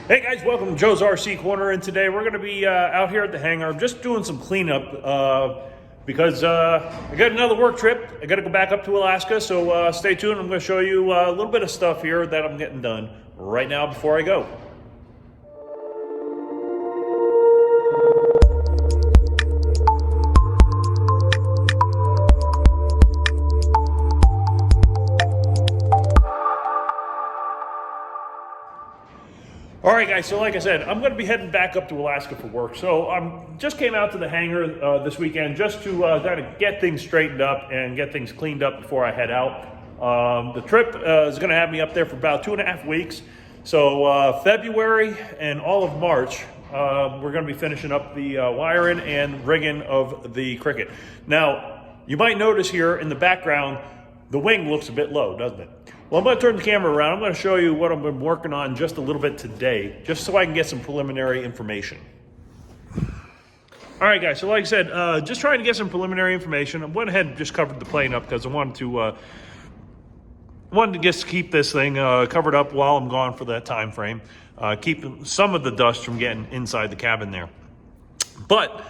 Hey guys, welcome to Joe's RC Corner, and today we're going to be out here at the hangar. I'm just doing some cleanup because I got another work trip. I got to go back up to Alaska, so stay tuned. I'm going to show you a little bit of stuff here that I'm getting done right now before I go. All right, guys, so like I said, I'm going to be heading back up to Alaska for work. So I just came out to the hangar this weekend just to kind of get things straightened up and get things cleaned up before I head out. The trip is going to have me up there for about 2.5 weeks. So February and all of March, we're going to be finishing up the wiring and rigging of the Cricket. Now, you might notice here in the background, the wing looks a bit low, doesn't it? Well, I'm going to turn the camera around. I'm going to show you what I've been working on just a little bit today, just so I can get some preliminary information. All right, guys, so like I said, just trying to get some preliminary information. I went ahead and just covered the plane up because I wanted to just keep this thing covered up while I'm gone for that time frame, keep some of the dust from getting inside the cabin there. But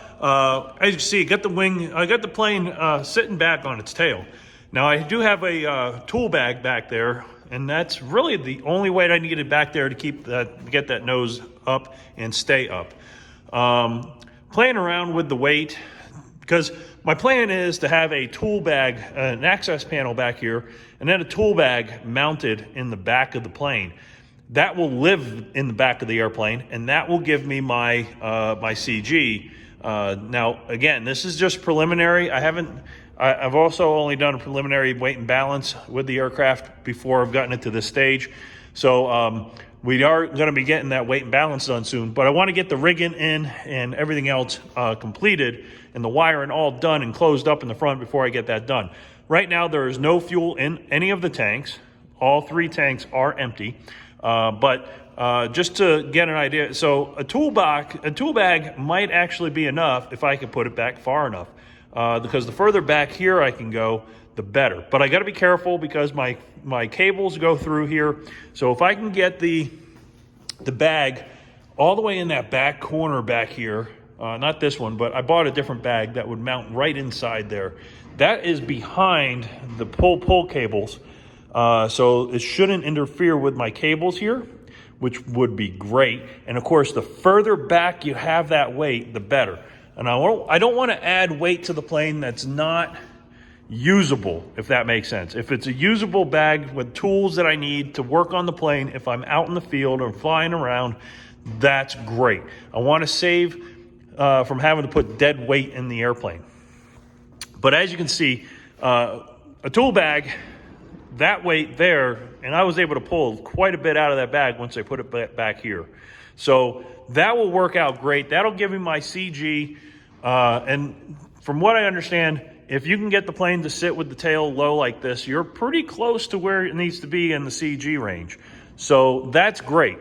as you can see, I got the plane sitting back on its tail. Now, I do have a tool bag back there, and that's really the only weight I needed back there to get that nose up and stay up. Playing around with the weight, because my plan is to have a tool bag, an access panel back here, and then a tool bag mounted in the back of the plane. That will live in the back of the airplane, and that will give me my CG. Now, again, this is just preliminary. I've also only done a preliminary weight and balance with the aircraft before I've gotten it to this stage. So we are going to be getting that weight and balance done soon. But I want to get the rigging in and everything else completed and the wiring all done and closed up in the front before I get that done. Right now, there is no fuel in any of the tanks. All 3 tanks are empty. But just to get an idea, so a tool bag might actually be enough if I could put it back far enough. Because the further back here I can go, the better. But I got to be careful because my cables go through here. So if I can get the bag all the way in that back corner back here, not this one, but I bought a different bag that would mount right inside there. That is behind the pull cables. So it shouldn't interfere with my cables here, which would be great. And of course, the further back you have that weight, the better. And I don't want to add weight to the plane that's not usable, if that makes sense. If it's a usable bag with tools that I need to work on the plane, if I'm out in the field or flying around, that's great. I want to save from having to put dead weight in the airplane. But as you can see, a tool bag, that weight there, and I was able to pull quite a bit out of that bag once I put it back here. So that will work out great. That'll give me my CG. And from what I understand, if you can get the plane to sit with the tail low like this, you're pretty close to where it needs to be in the CG range. So that's great.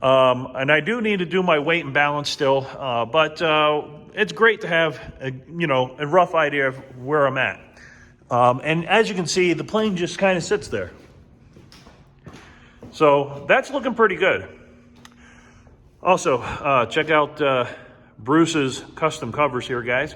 And I do need to do my weight and balance still, but it's great to have a rough idea of where I'm at. And as you can see, the plane just kind of sits there. So that's looking pretty good. Also, check out Bruce's custom covers here, guys.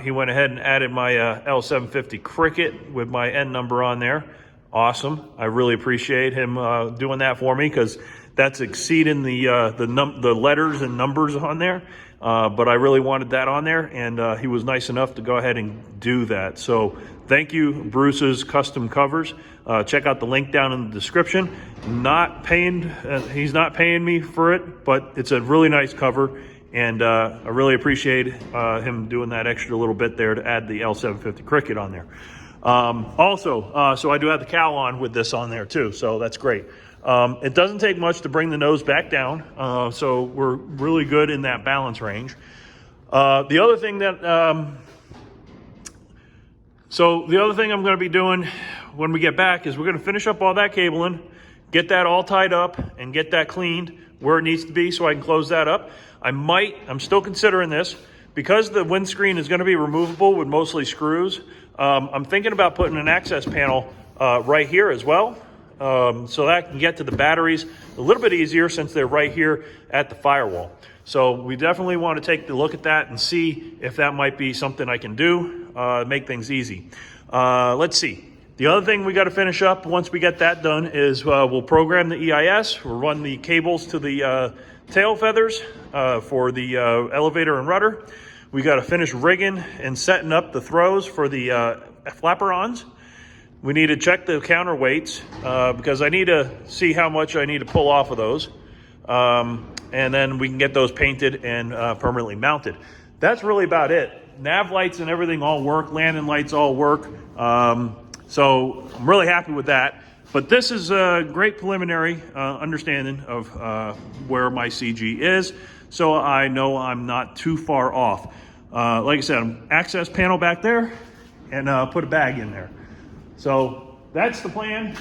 He went ahead and added my L750 Cricket with my N number on there. Awesome. I really appreciate him doing that for me because that's exceeding the letters and numbers on there. But I really wanted that on there, and he was nice enough to go ahead and do that. So thank you, Bruce's custom covers. Check out the link down in the description. He's not paying me for it, but it's a really nice cover, and I really appreciate him doing that extra little bit there to add the L750 Cricket on there. So I do have the cowl on with this on there too, so that's great. It doesn't take much to bring the nose back down, so we're really good in that balance range. The other thing I'm going to be doing when we get back is we're going to finish up all that cabling, get that all tied up, and get that cleaned where it needs to be so I can close that up. I'm still considering this, because the windscreen is going to be removable with mostly screws. I'm thinking about putting an access panel right here as well. so that I can get to the batteries a little bit easier since they're right here at the firewall. So we definitely want to take a look at that and see if that might be something I can do, make things easy. Let's see. The other thing we got to finish up once we get that done is we'll program the EIS. We'll run the cables to the tail feathers for the elevator and rudder. We got to finish rigging and setting up the throws for the flaperons. We need to check the counterweights because I need to see how much I need to pull off of those. And then we can get those painted and permanently mounted. That's really about it. Nav lights and everything all work. Landing lights all work. So I'm really happy with that. But this is a great preliminary understanding of where my CG is. So I know I'm not too far off. Like I said, access panel back there and put a bag in there. So that's the plan.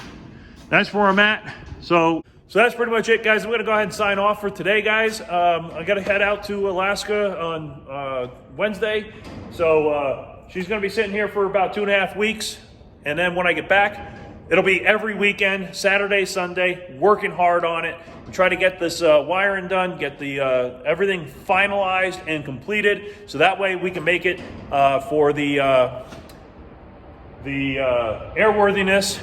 That's where I'm at. So that's pretty much it, guys. I'm going to go ahead and sign off for today, guys. I got to head out to Alaska on Wednesday. So she's going to be sitting here for about 2.5 weeks. And then when I get back, it'll be every weekend, Saturday, Sunday, working hard on it. Try to get this wiring done, get the everything finalized and completed, so that way we can make it for the airworthiness.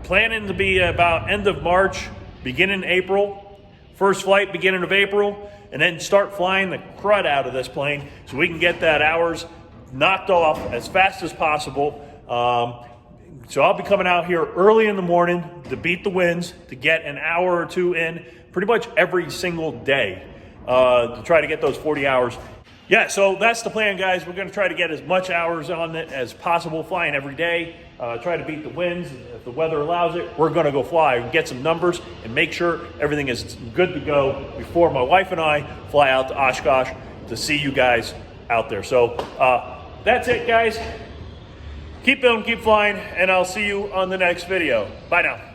Planning to be about end of March, beginning April. First flight beginning of April, and then start flying the crud out of this plane so we can get that hours knocked off as fast as possible. So I'll be coming out here early in the morning to beat the winds, to get an hour or two in pretty much every single day to try to get those 40 hours. Yeah, so that's the plan, guys. We're going to try to get as much hours on it as possible, flying every day, try to beat the winds. If the weather allows it, we're going to go fly and get some numbers and make sure everything is good to go before my wife and I fly out to Oshkosh to see you guys out there. So that's it, guys. Keep building, keep flying, and I'll see you on the next video. Bye now.